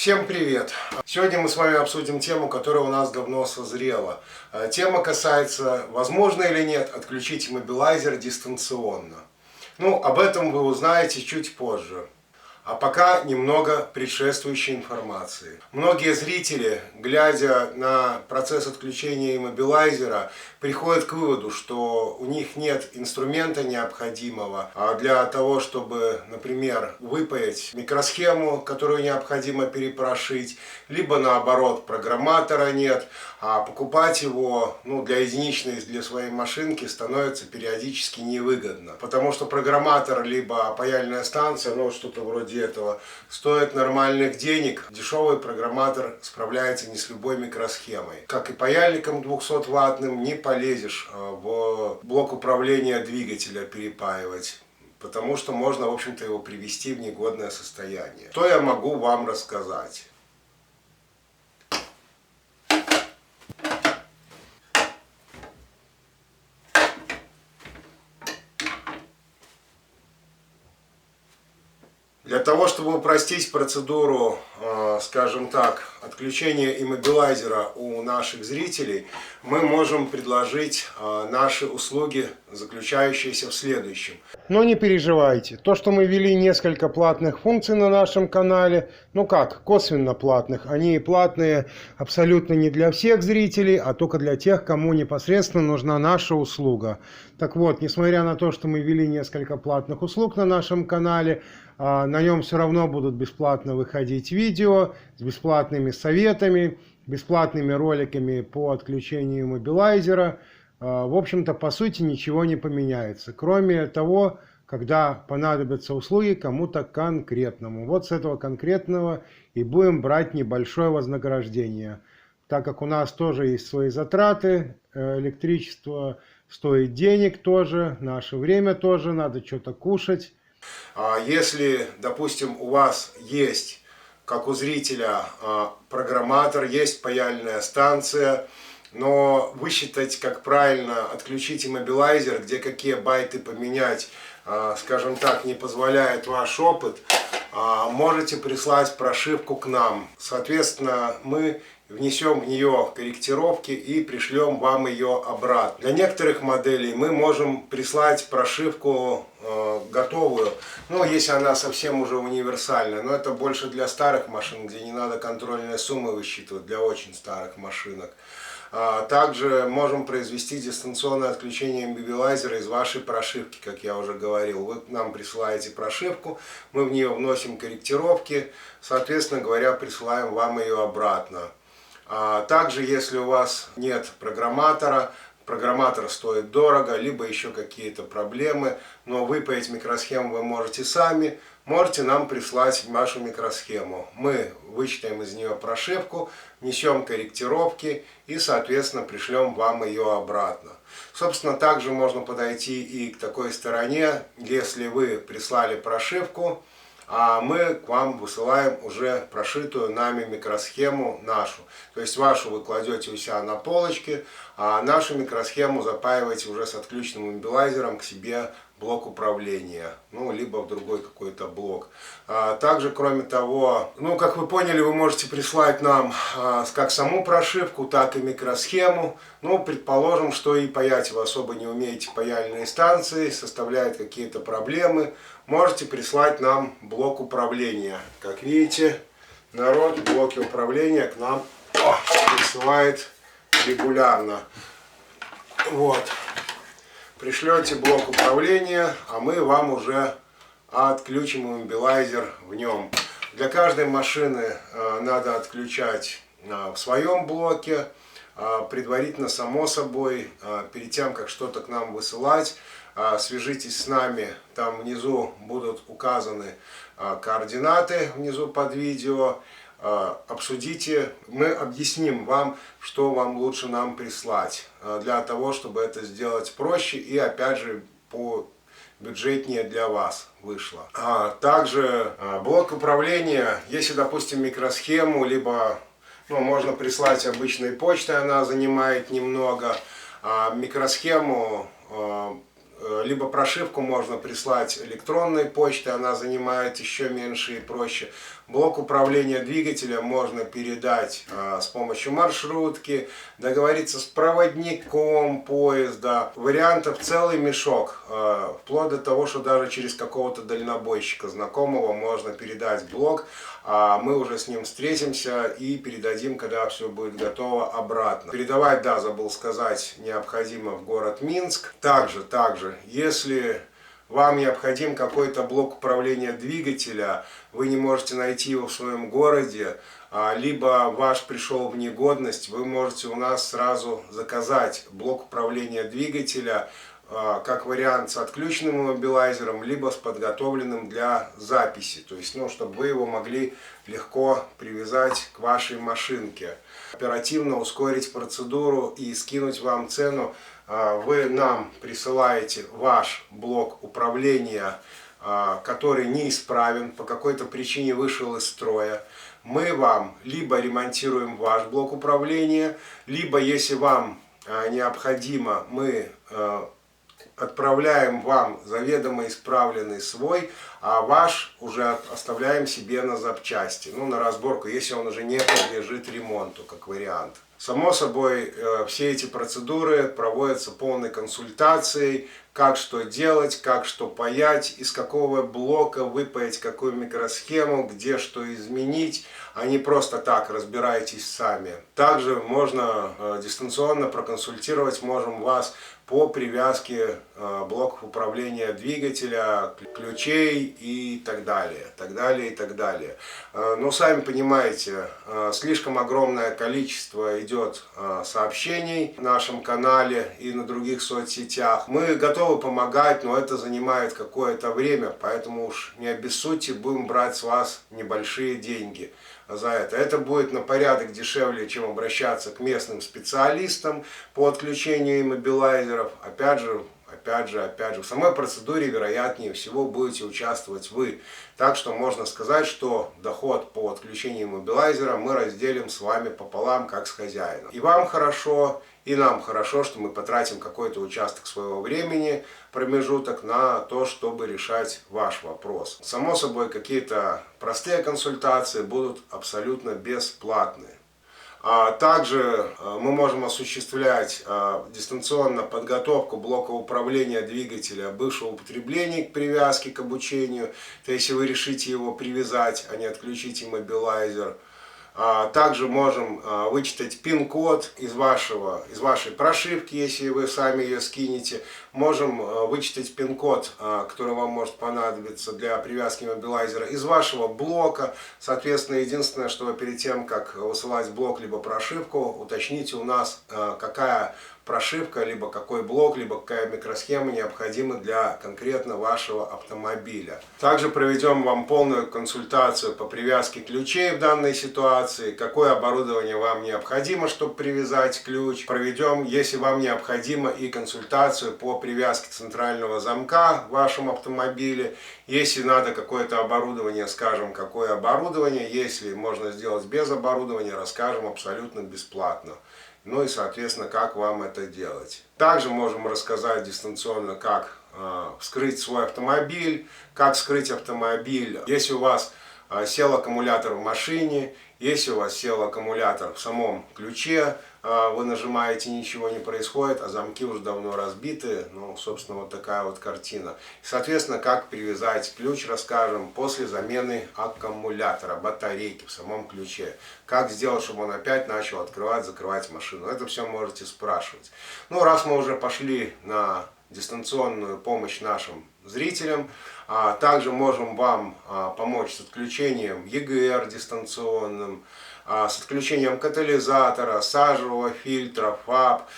Всем привет! Сегодня мы с вами обсудим тему, которая у нас давно созрела. Тема касается, возможно или нет, отключить иммобилайзер дистанционно. Об этом вы узнаете чуть позже. А пока немного предшествующей информации. Многие зрители, глядя на процесс отключения иммобилайзера, приходят к выводу, что у них нет инструмента необходимого для того, чтобы, например, выпаять микросхему, которую необходимо перепрошить, либо наоборот программатора нет, а покупать его для единичной, для своей машинки становится периодически невыгодно. Потому что программатор, либо паяльная станция, что-то вроде этого, стоит нормальных денег. Дешевый программатор справляется не с любой микросхемой. Как и паяльником 200-ваттным не полезешь в блок управления двигателя перепаивать. Потому что можно, в общем-то, его привести в негодное состояние. Что я могу вам рассказать? Для того, чтобы упростить процедуру, скажем так, отключения иммобилайзера у наших зрителей, мы можем предложить наши услуги, заключающиеся в следующем. Но не переживайте, то, что мы ввели несколько платных функций на нашем канале, косвенно платных, они платные абсолютно не для всех зрителей, а только для тех, кому непосредственно нужна наша услуга. Так вот, несмотря на то, что мы ввели несколько платных услуг на нашем канале, на нем все равно будут бесплатно выходить видео с бесплатными советами, бесплатными роликами по отключению иммобилайзера. В общем-то, по сути, ничего не поменяется, кроме того, когда понадобятся услуги кому-то конкретному. Вот с этого конкретного и будем брать небольшое вознаграждение. Так как у нас тоже есть свои затраты, электричество стоит денег тоже, наше время тоже, надо что-то кушать. Если, допустим, у вас есть, как у зрителя, программатор, есть паяльная станция, но высчитать, как правильно отключить иммобилайзер, где какие байты поменять, скажем так, не позволяет ваш опыт, можете прислать прошивку к нам. Соответственно, мы внесем в нее корректировки и пришлем вам ее обратно. Для некоторых моделей мы можем прислать прошивку готовую, если она совсем уже универсальная, но это больше для старых машин, где не надо контрольные суммы высчитывать, для очень старых машинок. Также можем произвести дистанционное отключение иммобилайзера из вашей прошивки, как я уже говорил. Вы нам присылаете прошивку, мы в нее вносим корректировки, соответственно говоря, присылаем вам ее обратно. Также, если у вас нет программатора, программатор стоит дорого, либо еще какие-то проблемы, но выпаять микросхему вы можете сами, можете нам прислать вашу микросхему. Мы вычитаем из нее прошивку, несем корректировки и, соответственно, пришлем вам ее обратно. Собственно, также можно подойти и к такой стороне, если вы прислали прошивку, а мы к вам высылаем уже прошитую нами микросхему нашу. То есть вашу вы кладете у себя на полочке, а нашу микросхему запаиваете уже с отключенным иммобилайзером к себе в блок управления, либо в другой какой-то блок. Также, кроме того, как вы поняли, вы можете прислать нам как саму прошивку, так и микросхему. Предположим, что и паять вы особо не умеете паяльные станции, составляют какие-то проблемы. Можете прислать нам блок управления. Как видите, народ в блоке управления к нам присылает регулярно. Вот. Пришлете блок управления, а мы вам уже отключим иммобилайзер в нем. Для каждой машины надо отключать в своем блоке, предварительно, само собой, перед тем, как что-то к нам высылать. Свяжитесь с нами, там внизу будут указаны координаты, внизу под видео. Обсудите, мы объясним вам, что вам лучше нам прислать, для того, чтобы это сделать проще и, опять же, по бюджетнее для вас вышло. Также блок управления, если, допустим, микросхему, либо можно прислать обычной почтой, она занимает немного, микросхему, либо прошивку можно прислать электронной почтой, она занимает еще меньше и проще. Блок управления двигателя можно передать с помощью маршрутки, договориться с проводником поезда. Вариантов целый мешок, вплоть до того, что даже через какого-то дальнобойщика знакомого можно передать блок, а мы уже с ним встретимся и передадим, когда все будет готово, обратно. Передавать, да, забыл сказать, необходимо в город Минск. Также, если вам необходим какой-то блок управления двигателя, вы не можете найти его в своем городе, либо ваш пришел в негодность, вы можете у нас сразу заказать блок управления двигателя, как вариант с отключенным иммобилайзером, либо с подготовленным для записи. То есть, чтобы вы его могли легко привязать к вашей машинке. Оперативно ускорить процедуру и скинуть вам цену. Вы нам присылаете ваш блок управления, который неисправен, по какой-то причине вышел из строя. Мы вам либо ремонтируем ваш блок управления, либо, если вам необходимо, мы отправляем вам заведомо исправленный свой, а ваш уже оставляем себе на запчасти, на разборку, если он уже не подлежит ремонту, как вариант. Само собой, все эти процедуры проводятся полной консультацией, как что делать, как что паять, из какого блока выпаять какую микросхему, где что изменить, а не просто так разбирайтесь сами. Также можно дистанционно проконсультировать, можем вас по привязке блоков управления двигателя, ключей и так далее, и так далее. Но сами понимаете, слишком огромное количество идет сообщений в нашем канале и на других соцсетях. Мы готовы помогать, но это занимает какое-то время, поэтому уж не обессудьте, будем брать с вас небольшие деньги за это. Это будет на порядок дешевле, чем обращаться к местным специалистам по отключению иммобилайзеров. Опять же, в самой процедуре, вероятнее всего, будете участвовать вы. Так что можно сказать, что доход по отключению иммобилайзера мы разделим с вами пополам, как с хозяином. И вам хорошо, и нам хорошо, что мы потратим какой-то участок своего времени, промежуток на то, чтобы решать ваш вопрос. Само собой, какие-то простые консультации будут абсолютно бесплатные. Также мы можем осуществлять дистанционно подготовку блока управления двигателя бывшего употребления к привязке к обучению. То есть, если вы решите его привязать, а не отключить иммобилайзер. Также можем вычитать пин-код из вашей прошивки, если вы сами ее скинете. Можем вычитать пин-код, который вам может понадобиться для привязки иммобилайзера, из вашего блока. Соответственно, единственное, что вы перед тем, как высылать блок либо прошивку, уточните у нас, какая прошивка, либо какой блок, либо какая микросхема необходима для конкретно вашего автомобиля. Также проведем вам полную консультацию по привязке ключей в данной ситуации, какое оборудование вам необходимо, чтобы привязать ключ. Проведем, если вам необходимо, и консультацию по привязке центрального замка в вашем автомобиле. Если надо какое-то оборудование, скажем, какое оборудование. Если можно сделать без оборудования, расскажем абсолютно бесплатно. Ну и, соответственно, как вам это делать. Также можем рассказать дистанционно, как вскрыть свой автомобиль, как вскрыть автомобиль, если у вас сел аккумулятор в машине, если у вас сел аккумулятор в самом ключе, вы нажимаете, ничего не происходит, а замки уже давно разбиты. Собственно, вот такая вот картина. Соответственно, как привязать ключ, расскажем после замены аккумулятора, батарейки в самом ключе. Как сделать, чтобы он опять начал открывать, закрывать машину. Это все можете спрашивать. Раз мы уже пошли на дистанционную помощь нашим зрителям, также можем вам помочь с отключением EGR дистанционным, с отключением катализатора, сажевого фильтра, ФАП,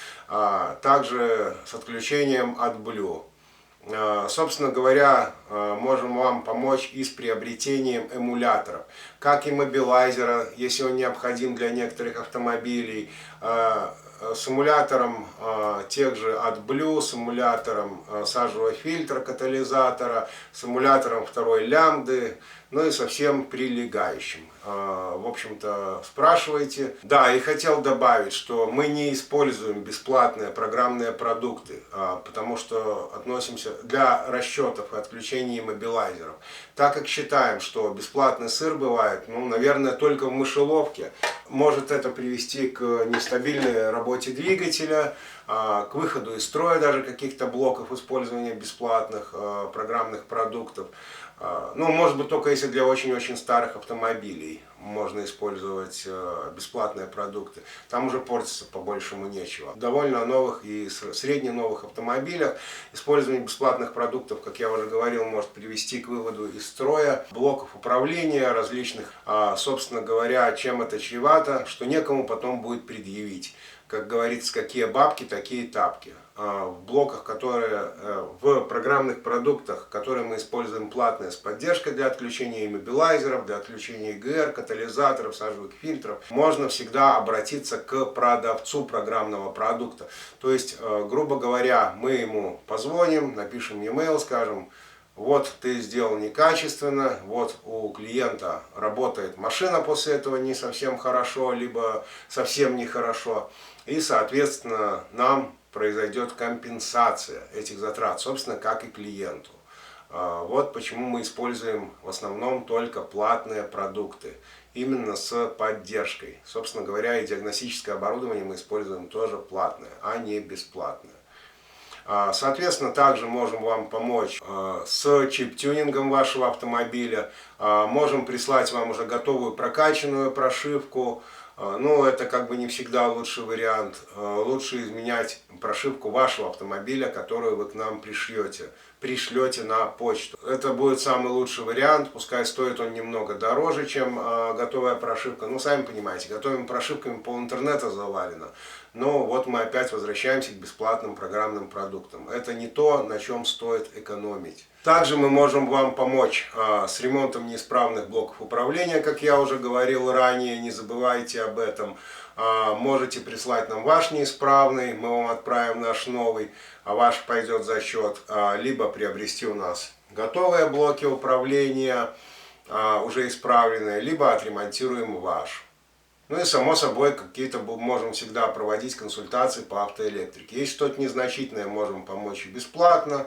также с отключением AdBlue. Собственно говоря, можем вам помочь и с приобретением эмуляторов, как иммобилайзера, если он необходим для некоторых автомобилей, с эмулятором тех же AdBlue, с эмулятором сажевого фильтра, катализатора, с эмулятором второй лямбды, ну и со всем прилегающим. В общем-то, спрашивайте. Да, и хотел добавить, что мы не используем бесплатные программные продукты, потому что относимся для расчетов и отключения иммобилайзеров. Так как считаем, что бесплатный сыр бывает, ну, наверное, только в мышеловке, может это привести к нестабильной работе двигателя, к выходу из строя даже каких-то блоков использования бесплатных программных продуктов. Ну, может быть, только если для очень-очень старых автомобилей можно использовать бесплатные продукты. Там уже портится по-большему нечего. Довольно новых и средне-новых автомобилях использование бесплатных продуктов, как я уже говорил, может привести к выводу из строя блоков управления различных. Собственно говоря, чем это чревато, что некому потом будет предъявить. Как говорится, какие бабки, такие тапки. В блоках, в программных продуктах, которые мы используем платные с поддержкой для отключения иммобилайзеров, для отключения ЕГР, катализаторов, сажевых фильтров, можно всегда обратиться к продавцу программного продукта. То есть, грубо говоря, мы ему позвоним, напишем e-mail, скажем: вот ты сделал некачественно, вот у клиента работает машина после этого не совсем хорошо, либо совсем нехорошо. И, соответственно, нам произойдет компенсация этих затрат, собственно, как и клиенту. Вот почему мы используем в основном только платные продукты, именно с поддержкой. Собственно говоря, и диагностическое оборудование мы используем тоже платное, а не бесплатное. Соответственно, также можем вам помочь с чип-тюнингом вашего автомобиля, можем прислать вам уже готовую прокачанную прошивку. Но это как бы не всегда лучший вариант. Лучше изменять прошивку вашего автомобиля, которую вы к нам пришлете на почту. Это будет самый лучший вариант, пускай стоит он немного дороже, чем готовая прошивка. Ну, сами понимаете, готовыми прошивками пол интернета завалено. Но вот мы опять возвращаемся к бесплатным программным продуктам. Это не то, на чем стоит экономить. Также мы можем вам помочь с ремонтом неисправных блоков управления, как я уже говорил ранее, не забывайте об этом. Можете прислать нам ваш неисправный, мы вам отправим наш новый, а ваш пойдет за счет. Либо приобрести у нас готовые блоки управления, уже исправленные, либо отремонтируем ваш. Ну и само собой какие-то можем всегда проводить консультации по автоэлектрике. Если что-то незначительное, можем помочь и бесплатно.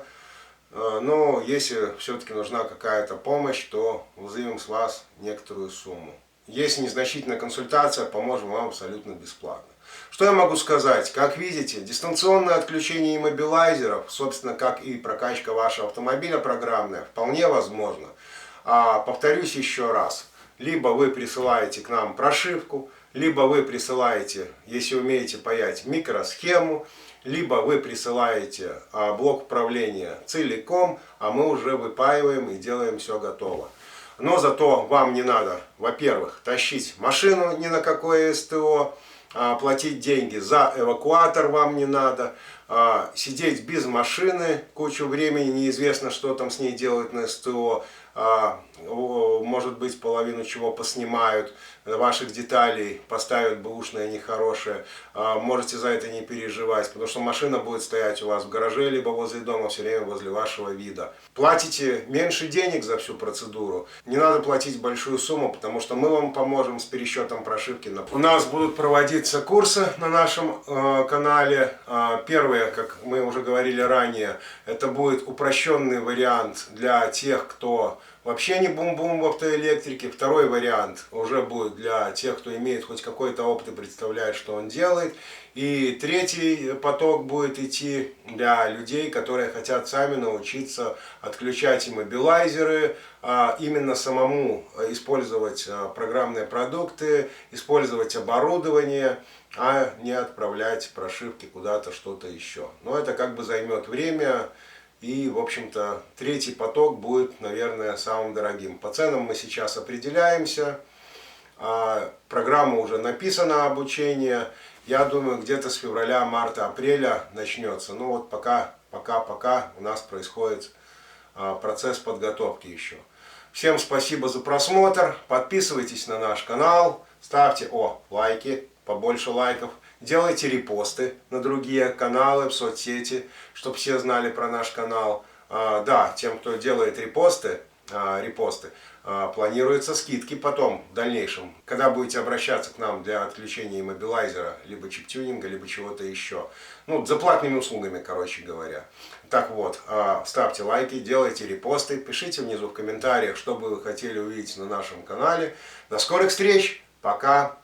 Но если все-таки нужна какая-то помощь, то взымем с вас некоторую сумму. Если незначительная консультация, поможем вам абсолютно бесплатно. Что я могу сказать? Как видите, дистанционное отключение иммобилайзеров, собственно, как и прокачка вашего автомобиля программная, вполне возможно. Повторюсь еще раз. Либо вы присылаете к нам прошивку, либо вы присылаете, если умеете паять, микросхему, либо вы присылаете блок управления целиком, а мы уже выпаиваем и делаем все готово. Но зато вам не надо, во-первых, тащить машину ни на какое СТО, платить деньги за эвакуатор вам не надо, сидеть без машины кучу времени, неизвестно, что там с ней делают на СТО, может быть, половину чего поснимают, ваших деталей поставят бэушное нехорошее, можете за это не переживать, потому что машина будет стоять у вас в гараже, либо возле дома, все время возле вашего вида. Платите меньше денег за всю процедуру, не надо платить большую сумму, потому что мы вам поможем с пересчетом прошивки. У нас будут проводиться курсы на нашем канале. Первые, как мы уже говорили ранее, это будет упрощенный вариант для тех, кто вообще не бум-бум в автоэлектрике. Второй вариант уже будет для тех, кто имеет хоть какой-то опыт и представляет, что он делает. И третий поток будет идти для людей, которые хотят сами научиться отключать иммобилайзеры, именно самому использовать программные продукты, использовать оборудование, а не отправлять прошивки куда-то, что-то еще. Но это как бы займет время. И, в общем-то, третий поток будет, наверное, самым дорогим. По ценам мы сейчас определяемся. Программа уже написана, обучение. Я думаю, где-то с февраля, марта, апреля начнется. Ну вот пока у нас происходит процесс подготовки еще. Всем спасибо за просмотр. Подписывайтесь на наш канал. Ставьте лайки, побольше лайков. Делайте репосты на другие каналы в соцсети, чтобы все знали про наш канал. Да, тем, кто делает репосты, репосты, планируются скидки потом, в дальнейшем, когда будете обращаться к нам для отключения иммобилайзера, либо чип-тюнинга, либо чего-то еще. Ну, за платными услугами, короче говоря. Так вот, ставьте лайки, делайте репосты, пишите внизу в комментариях, что бы вы хотели увидеть на нашем канале. До скорых встреч, пока!